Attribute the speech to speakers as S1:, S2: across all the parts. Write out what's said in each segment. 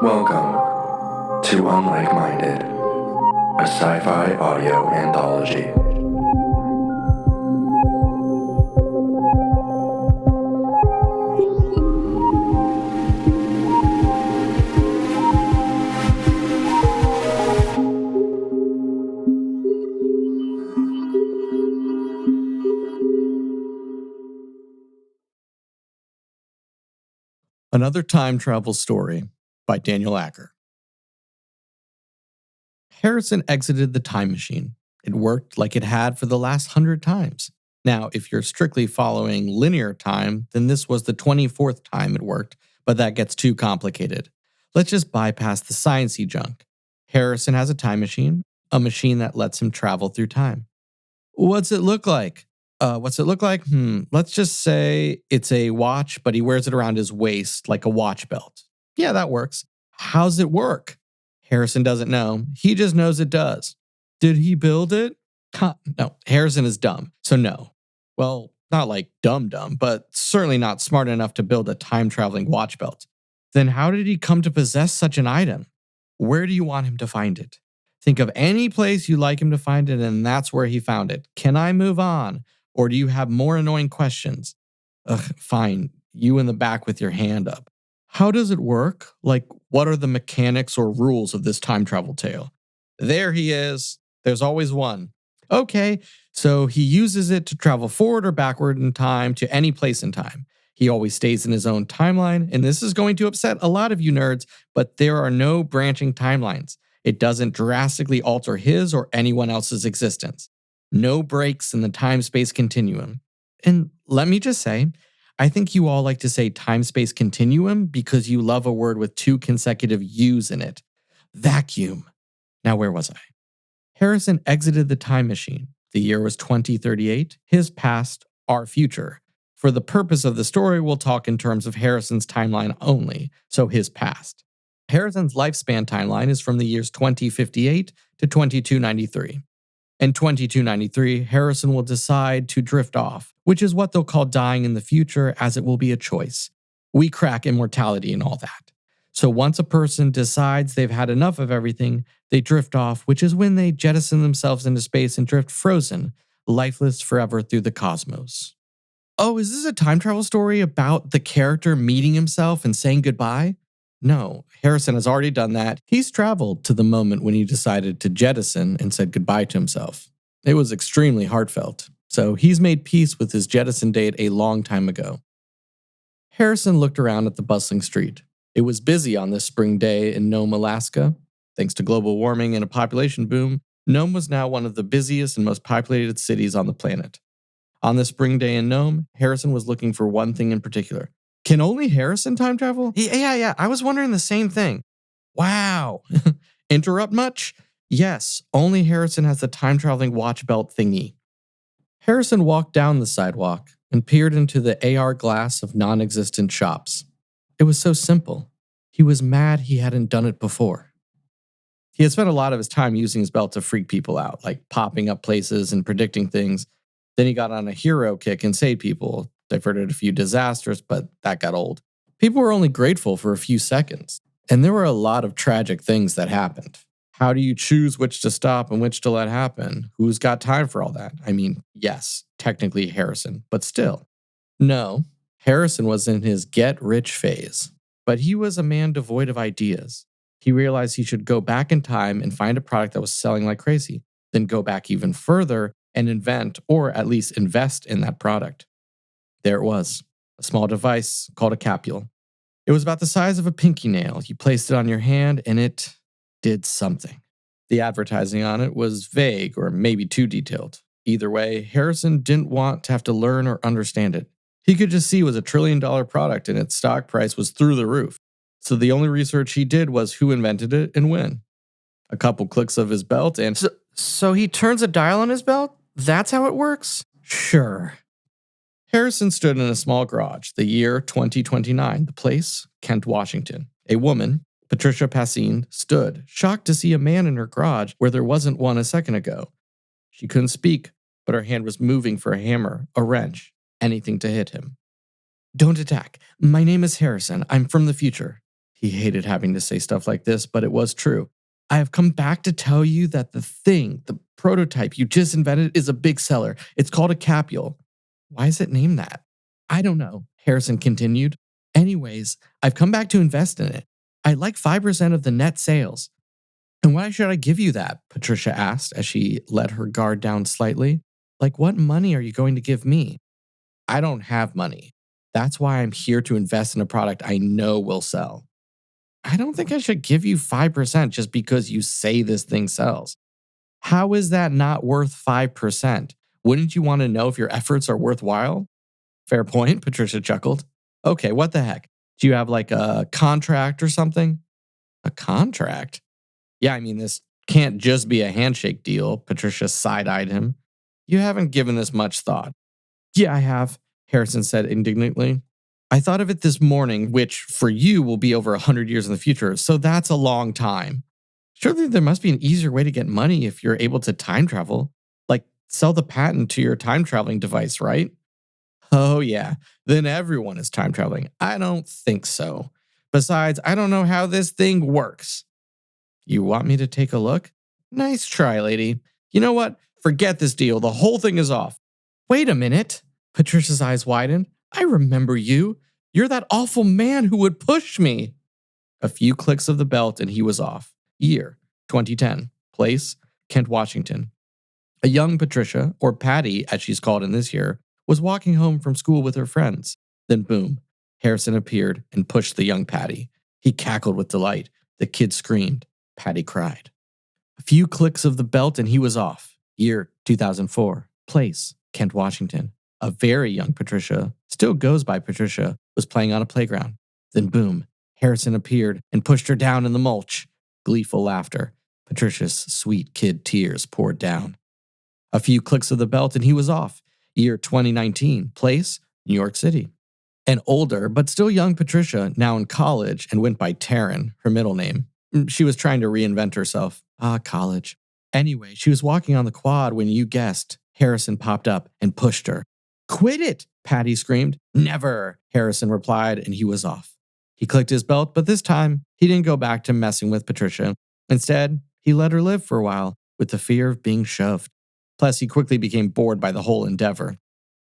S1: Welcome to Unlike-Minded, a sci-fi audio anthology.
S2: Another time travel story by Daniel Acker. Harrison exited the time machine. It worked like it had for the last 100 times. Now, if you're strictly following linear time, then this was the 24th time it worked, but that gets too complicated. Let's just bypass the sciencey junk. Harrison has a time machine, a machine that lets him travel through time. What's it look like? Let's just say it's a watch, but he wears it around his waist like a watch belt. Yeah, that works. How's it work? Harrison doesn't know. He just knows it does. Did he build it? No, Harrison is dumb, so no. Well, not like dumb, but certainly not smart enough to build a time-traveling watch belt. Then how did he come to possess such an item? Where do you want him to find it? Think of any place you'd like him to find it, and that's where he found it. Can I move on? Or do you have more annoying questions? Fine. You in the back with your hand up. How does it work? Like, what are the mechanics or rules of this time travel tale? There he is. There's always one. Okay, so he uses it to travel forward or backward in time to any place in time. He always stays in his own timeline, and this is going to upset a lot of you nerds, but there are no branching timelines. It doesn't drastically alter his or anyone else's existence. No breaks in the time-space continuum. And let me just say, I think you all like to say time-space continuum because you love a word with 2 consecutive U's in it. Vacuum. Now, where was I? Harrison exited the time machine. The year was 2038, his past, our future. For the purpose of the story, we'll talk in terms of Harrison's timeline only, so his past. Harrison's lifespan timeline is from the years 2058 to 2293. In 2293, Harrison will decide to drift off, which is what they'll call dying in the future, as it will be a choice. We crack immortality and all that. So once a person decides they've had enough of everything, they drift off, which is when they jettison themselves into space and drift frozen, lifeless forever through the cosmos. Oh, is this a time travel story about the character meeting himself and saying goodbye? No, Harrison has already done that. He's traveled to the moment when he decided to jettison and said goodbye to himself. It was extremely heartfelt, so he's made peace with his jettison date a long time ago. Harrison looked around at the bustling street. It was busy on this spring day in Nome, Alaska. Thanks to global warming and a population boom, Nome was now one of the busiest and most populated cities on the planet. On this spring day in Nome, Harrison was looking for one thing in particular. Can only Harrison time travel? Yeah. I was wondering the same thing. Wow. Interrupt much? Yes, only Harrison has the time-traveling watch belt thingy. Harrison walked down the sidewalk and peered into the AR glass of non-existent shops. It was so simple. He was mad he hadn't done it before. He had spent a lot of his time using his belt to freak people out, like popping up places and predicting things. Then he got on a hero kick and saved people, diverted a few disasters, but that got old. People were only grateful for a few seconds, and there were a lot of tragic things that happened. How do you choose which to stop and which to let happen? Who's got time for all that? I mean, yes, technically Harrison, but still. No, Harrison was in his get-rich phase, but he was a man devoid of ideas. He realized he should go back in time and find a product that was selling like crazy, then go back even further and invent, or at least invest in that product. There it was, a small device called a capsule. It was about the size of a pinky nail. You placed it on your hand and it did something. The advertising on it was vague or maybe too detailed. Either way, Harrison didn't want to have to learn or understand it. He could just see it was a $1 trillion product and its stock price was through the roof. So the only research he did was who invented it and when. A couple clicks of his belt and... So he turns a dial on his belt? That's how it works? Sure. Harrison stood in a small garage, the year 2029, the place, Kent, Washington. A woman, Patricia Passine, stood, shocked to see a man in her garage where there wasn't one a second ago. She couldn't speak, but her hand was moving for a hammer, a wrench, anything to hit him. Don't attack. My name is Harrison. I'm from the future. He hated having to say stuff like this, but it was true. I have come back to tell you that the prototype you just invented is a big seller. It's called a capsule. Why is it named that? I don't know, Harrison continued. Anyways, I've come back to invest in it. I'd like 5% of the net sales. And why should I give you that? Patricia asked as she let her guard down slightly. Like, what money are you going to give me? I don't have money. That's why I'm here to invest in a product I know will sell. I don't think I should give you 5% just because you say this thing sells. How is that not worth 5%? Wouldn't you want to know if your efforts are worthwhile? Fair point, Patricia chuckled. Okay, what the heck? Do you have like a contract or something? A contract? Yeah, I mean, this can't just be a handshake deal, Patricia side-eyed him. You haven't given this much thought. Yeah, I have, Harrison said indignantly. I thought of it this morning, which for you will be over 100 years in the future, so that's a long time. Surely there must be an easier way to get money if you're able to time travel. Like, sell the patent to your time traveling device, right? Oh, yeah. Then everyone is time traveling. I don't think so. Besides, I don't know how this thing works. You want me to take a look? Nice try, lady. You know what? Forget this deal. The whole thing is off. Wait a minute. Patricia's eyes widened. I remember you. You're that awful man who would push me. A few clicks of the belt and he was off. Year, 2010. Place, Kent, Washington. A young Patricia, or Patty as she's called in this year, was walking home from school with her friends. Then boom, Harrison appeared and pushed the young Patty. He cackled with delight. The kid screamed. Patty cried. A few clicks of the belt and he was off. Year, 2004. Place, Kent, Washington. A very young Patricia, still goes by Patricia, was playing on a playground. Then boom, Harrison appeared and pushed her down in the mulch. Gleeful laughter. Patricia's sweet kid tears poured down. A few clicks of the belt and he was off. Year 2019. Place, New York City. An older but still young Patricia, now in college and went by Taryn, her middle name. She was trying to reinvent herself. College. Anyway, she was walking on the quad when you guessed. Harrison popped up and pushed her. Quit it, Patty screamed. Never, Harrison replied, and he was off. He clicked his belt, but this time, he didn't go back to messing with Patricia. Instead, he let her live for a while, with the fear of being shoved. Plus, he quickly became bored by the whole endeavor.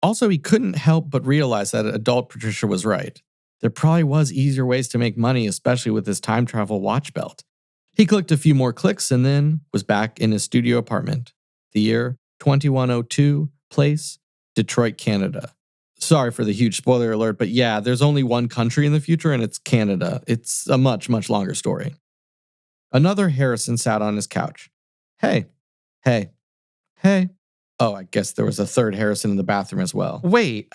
S2: Also, he couldn't help but realize that adult Patricia was right. There probably was easier ways to make money, especially with his time travel watch belt. He clicked a few more clicks and then was back in his studio apartment. The year, 2102, place, Detroit, Canada. Sorry for the huge spoiler alert, but yeah, there's only one country in the future and it's Canada. It's a much, much longer story. Another Harrison sat on his couch. Hey. Oh, I guess there was a third Harrison in the bathroom as well. Wait,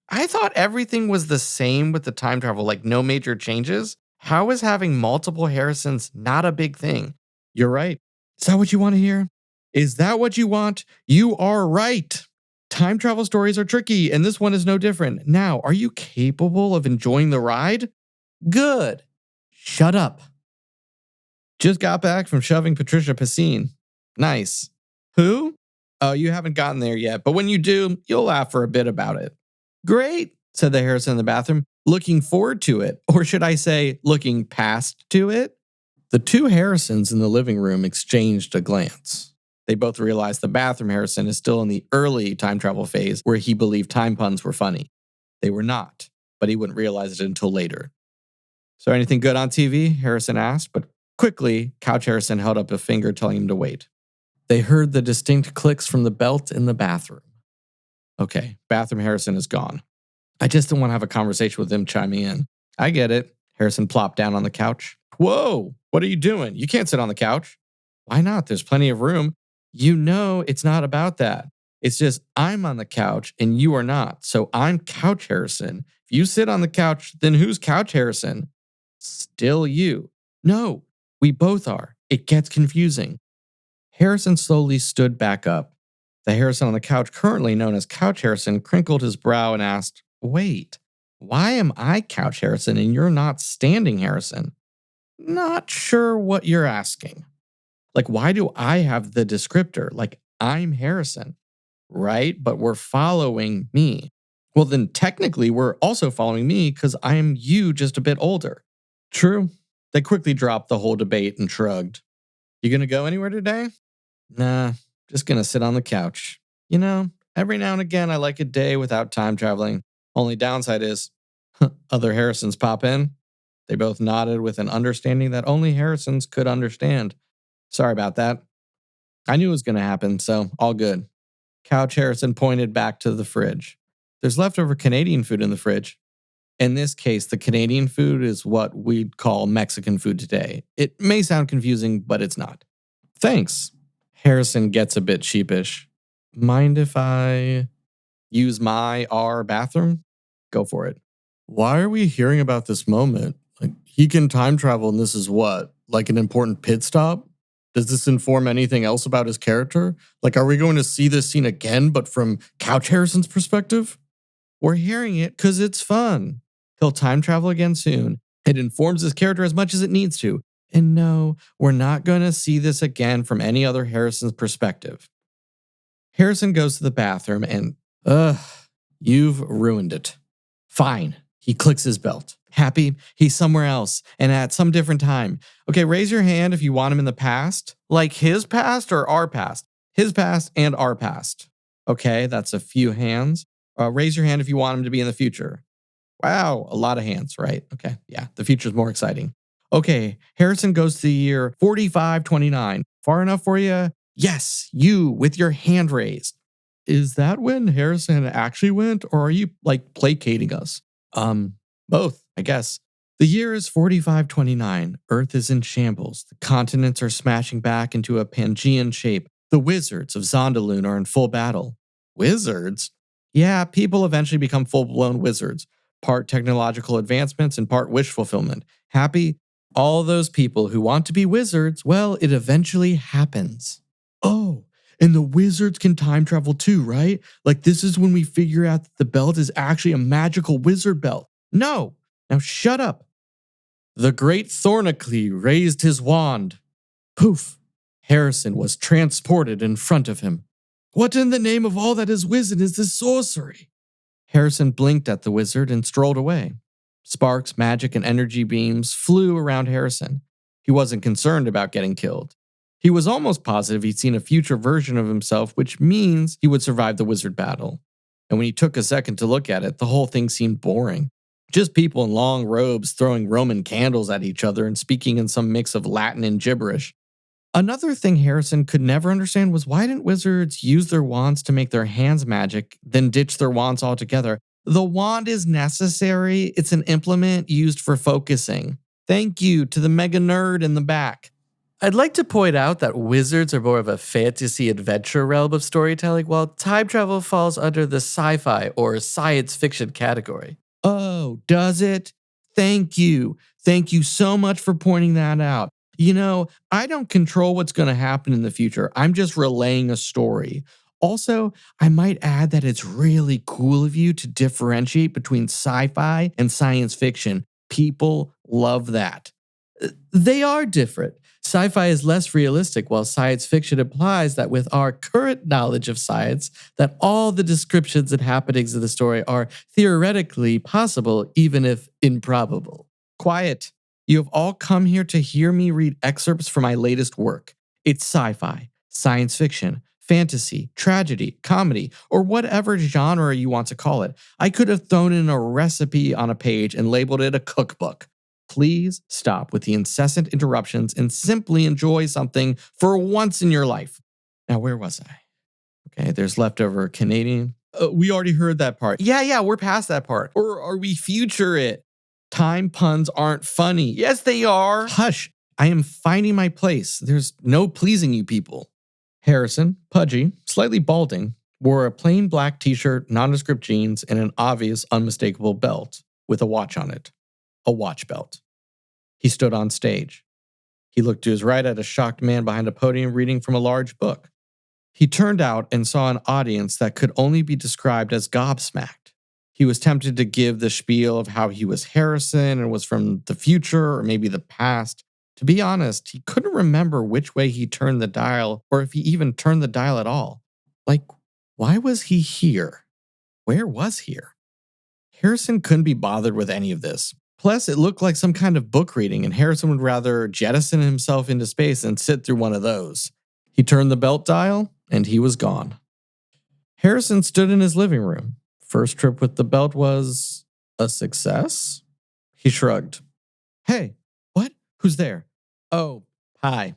S2: I thought everything was the same with the time travel, like no major changes. How is having multiple Harrisons not a big thing? You're right. Is that what you want to hear? Is that what you want? You are right. Time travel stories are tricky, and this one is no different. Now, are you capable of enjoying the ride? Good. Shut up. Just got back from shoving Patricia Piscine. Nice. Who? Oh, you haven't gotten there yet, but when you do, you'll laugh for a bit about it. Great, said the Harrison in the bathroom. Looking forward to it. Or should I say, looking past to it? The two Harrisons in the living room exchanged a glance. They both realized the bathroom Harrison is still in the early time travel phase where he believed time puns were funny. They were not, but he wouldn't realize it until later. So anything good on TV? Harrison asked, but quickly, Couch Harrison held up a finger telling him to wait. They heard the distinct clicks from the belt in the bathroom. Okay, bathroom Harrison is gone. I just don't want to have a conversation with him chiming in. I get it. Harrison plopped down on the couch. Whoa, what are you doing? You can't sit on the couch. Why not? There's plenty of room. You know it's not about that. It's just I'm on the couch and you are not. So I'm Couch Harrison. If you sit on the couch, then who's Couch Harrison? Still you. No, we both are. It gets confusing. Harrison slowly stood back up. The Harrison on the couch, currently known as Couch Harrison, crinkled his brow and asked, wait, why am I Couch Harrison and you're not Standing Harrison? Not sure what you're asking. Like, why do I have the descriptor? Like, I'm Harrison, right? But we're following me. Well, then technically we're also following me because I'm you just a bit older. True. They quickly dropped the whole debate and shrugged. You gonna go anywhere today? Nah, just gonna sit on the couch. You know, every now and again I like a day without time traveling. Only downside is other Harrisons pop in. They both nodded with an understanding that only Harrisons could understand. Sorry about that. I knew it was gonna happen, so all good. Couch Harrison pointed back to the fridge. There's leftover Canadian food in the fridge. In this case, the Canadian food is what we'd call Mexican food today. It may sound confusing, but it's not. Thanks. Harrison gets a bit sheepish. Mind if I use our bathroom? Go for it. Why are we hearing about this moment? Like, he can time travel and this is what? Like an important pit stop? Does this inform anything else about his character? Like, are we going to see this scene again, but from Couch Harrison's perspective? We're hearing it because it's fun. He'll time travel again soon. It informs his character as much as it needs to. And no, we're not going to see this again from any other Harrison's perspective. Harrison goes to the bathroom and, you've ruined it. Fine. He clicks his belt. Happy, he's somewhere else and at some different time. Okay, raise your hand if you want him in the past. Like his past or our past? His past and our past. Okay, that's a few hands. Raise your hand if you want him to be in the future. Wow, a lot of hands, right? Okay, yeah, the future's more exciting. Okay, Harrison goes to the year 4529. Far enough for you? Yes, you with your hand raised. Is that when Harrison actually went, or are you like placating us? Both, I guess. The year is 4529. Earth is in shambles. The continents are smashing back into a Pangean shape. The wizards of Zondaloon are in full battle. Wizards? Yeah, people eventually become full-blown wizards. Part technological advancements and part wish fulfillment. Happy? All those people who want to be wizards, well, it eventually happens. Oh, and the wizards can time travel too, right? Like this is when we figure out that the belt is actually a magical wizard belt. No, now shut up. The great Thornacle raised his wand. Poof, Harrison was transported in front of him. What in the name of all that is wizened is this sorcery? Harrison blinked at the wizard and strolled away. Sparks, magic, and energy beams flew around Harrison. He wasn't concerned about getting killed. He was almost positive he'd seen a future version of himself, which means he would survive the wizard battle. And when he took a second to look at it, the whole thing seemed boring. Just people in long robes throwing Roman candles at each other and speaking in some mix of Latin and gibberish. Another thing Harrison could never understand was why didn't wizards use their wands to make their hands magic, then ditch their wands altogether? The wand is necessary. It's an implement used for focusing. Thank you to the mega nerd in the back. I'd like to point out that wizards are more of a fantasy adventure realm of storytelling, while time travel falls under the sci-fi or science fiction category. Oh, does it? Thank you. Thank you so much for pointing that out. You know, I don't control what's going to happen in the future. I'm just relaying a story. Also, I might add that it's really cool of you to differentiate between sci-fi and science fiction. People love that. They are different. Sci-fi is less realistic, while science fiction implies that with our current knowledge of science, that all the descriptions and happenings of the story are theoretically possible, even if improbable. Quiet. You have all come here to hear me read excerpts from my latest work. It's sci-fi, science fiction, fantasy, tragedy, comedy, or whatever genre you want to call it. I could have thrown in a recipe on a page and labeled it a cookbook. Please stop with the incessant interruptions and simply enjoy something for once in your life. Now, where was I? Okay, there's leftover Canadian. We already heard that part. Yeah, we're past that part. Or are we future it? Time puns aren't funny. Yes, they are. Hush, I am finding my place. There's no pleasing you people. Harrison, pudgy, slightly balding, wore a plain black t-shirt, nondescript jeans, and an obvious, unmistakable belt with a watch on it. A watch belt. He stood on stage. He looked to his right at a shocked man behind a podium reading from a large book. He turned out and saw an audience that could only be described as gobsmacked. He was tempted to give the spiel of how he was Harrison and was from the future or maybe the past. To be honest, he couldn't remember which way he turned the dial or if he even turned the dial at all. Like, why was he here? Where was here? Harrison couldn't be bothered with any of this. Plus, it looked like some kind of book reading, and Harrison would rather jettison himself into space than sit through one of those. He turned the belt dial, and he was gone. Harrison stood in his living room. First trip with the belt was a success? He shrugged. Hey, what? Who's there? Oh, hi.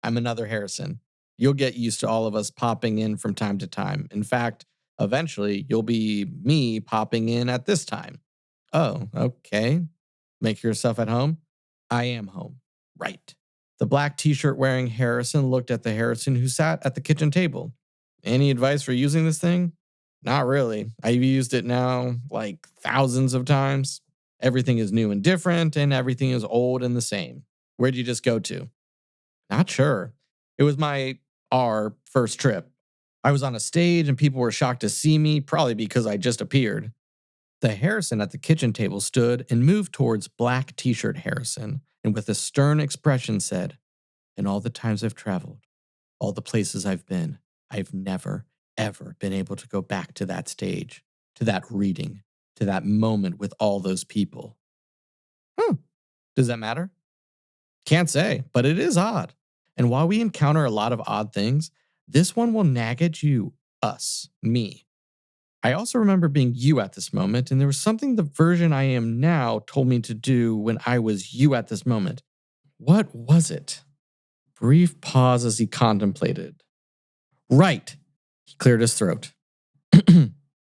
S2: I'm another Harrison. You'll get used to all of us popping in from time to time. In fact, eventually, you'll be me popping in at this time. Oh, okay. Make yourself at home? I am home. Right. The black t-shirt wearing Harrison looked at the Harrison who sat at the kitchen table. Any advice for using this thing? Not really. I've used it now like thousands of times. Everything is new and different, and everything is old and the same. Where'd you just go to? Not sure. It was our first trip. I was on a stage and people were shocked to see me, probably because I just appeared. The Harrison at the kitchen table stood and moved towards black t-shirt Harrison, and with a stern expression said, "In all the times I've traveled, all the places I've been, I've never, ever been able to go back to that stage, to that reading, to that moment with all those people." Does that matter? Can't say, but it is odd. And while we encounter a lot of odd things, this one will nag at you, us, me. I also remember being you at this moment, and there was something the version I am now told me to do when I was you at this moment. What was it? Brief pause as he contemplated. Right. He cleared his throat.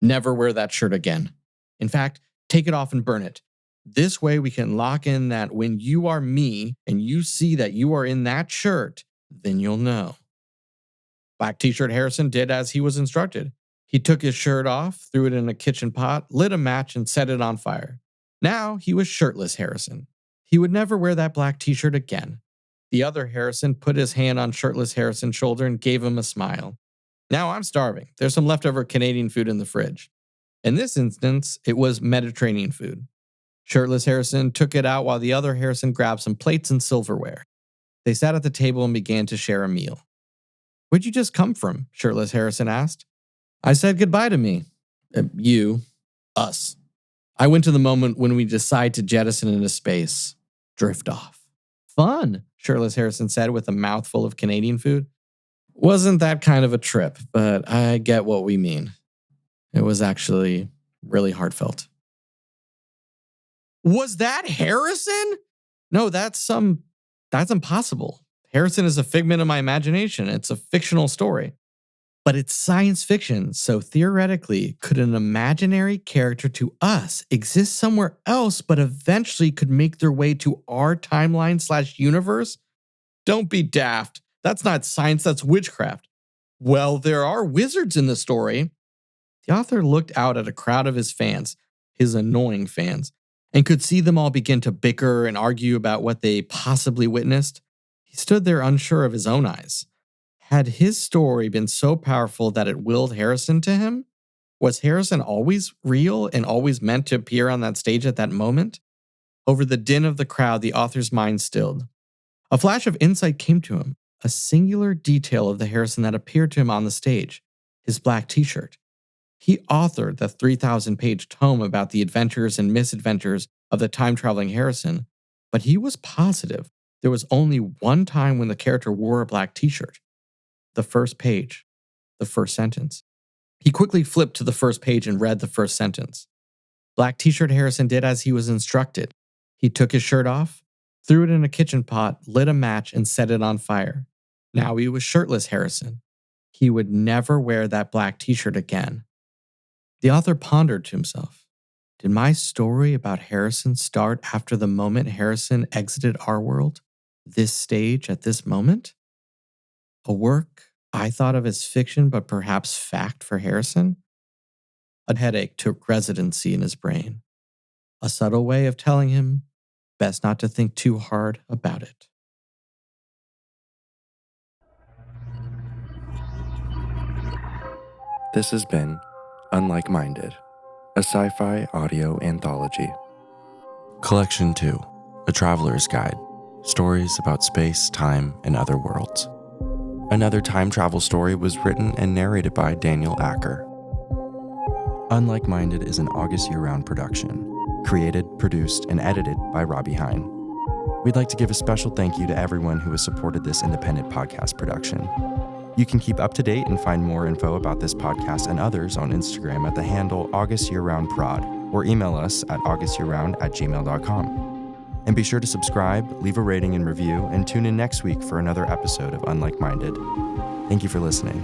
S2: Never wear that shirt again. In fact, take it off and burn it. This way we can lock in that when you are me and you see that you are in that shirt, then you'll know. Black t-shirt Harrison did as he was instructed. He took his shirt off, threw it in a kitchen pot, lit a match, and set it on fire. Now he was shirtless Harrison. He would never wear that black t-shirt again. The other Harrison put his hand on shirtless Harrison's shoulder and gave him a smile. Now I'm starving. There's some leftover Canadian food in the fridge. In this instance, it was Mediterranean food. Shirtless Harrison took it out while the other Harrison grabbed some plates and silverware. They sat at the table and began to share a meal. Where'd you just come from? Shirtless Harrison asked. I said goodbye to me. You. Us. I went to the moment when we decide to jettison into space. Drift off. Fun, Shirtless Harrison said with a mouthful of Canadian food. Wasn't that kind of a trip, but I get what we mean. It was actually really heartfelt. Was that Harrison? No, that's impossible. Harrison is a figment of my imagination. It's a fictional story. But it's science fiction, so theoretically, could an imaginary character to us exist somewhere else, but eventually could make their way to our timeline/universe? Don't be daft. That's not science, that's witchcraft. Well, there are wizards in the story. The author looked out at a crowd of his fans, his annoying fans, and could see them all begin to bicker and argue about what they possibly witnessed. He stood there unsure of his own eyes. Had his story been so powerful that it willed Harrison to him? Was Harrison always real and always meant to appear on that stage at that moment? Over the din of the crowd, the author's mind stilled. A flash of insight came to him, a singular detail of the Harrison that appeared to him on the stage, his black t-shirt. He authored the 3,000-page tome about the adventures and misadventures of the time-traveling Harrison, but he was positive there was only one time when the character wore a black t-shirt. The first page, the first sentence. He quickly flipped to the first page and read the first sentence. Black t-shirt Harrison did as he was instructed. He took his shirt off, threw it in a kitchen pot, lit a match, and set it on fire. Now he was shirtless Harrison. He would never wear that black t-shirt again. The author pondered to himself, did my story about Harrison start after the moment Harrison exited our world? This stage at this moment? A work I thought of as fiction but perhaps fact for Harrison? A headache took residency in his brain. A subtle way of telling him best not to think too hard about it.
S1: This has been Unlike Minded, a sci-fi audio anthology. Collection 2, A Traveler's Guide, stories about space, time, and other worlds. Another time travel story was written and narrated by Daniel Acker. Unlike Minded is an August year-round production, Created, produced, and edited by Robbie Hyne. We'd like to give a special thank you to everyone who has supported this independent podcast production. You can keep up to date and find more info about this podcast and others on Instagram at the handle AugustYearRoundProd or email us at augustyearround@gmail.com. And be sure to subscribe, leave a rating and review, and tune in next week for another episode of Unlike Minded. Thank you for listening.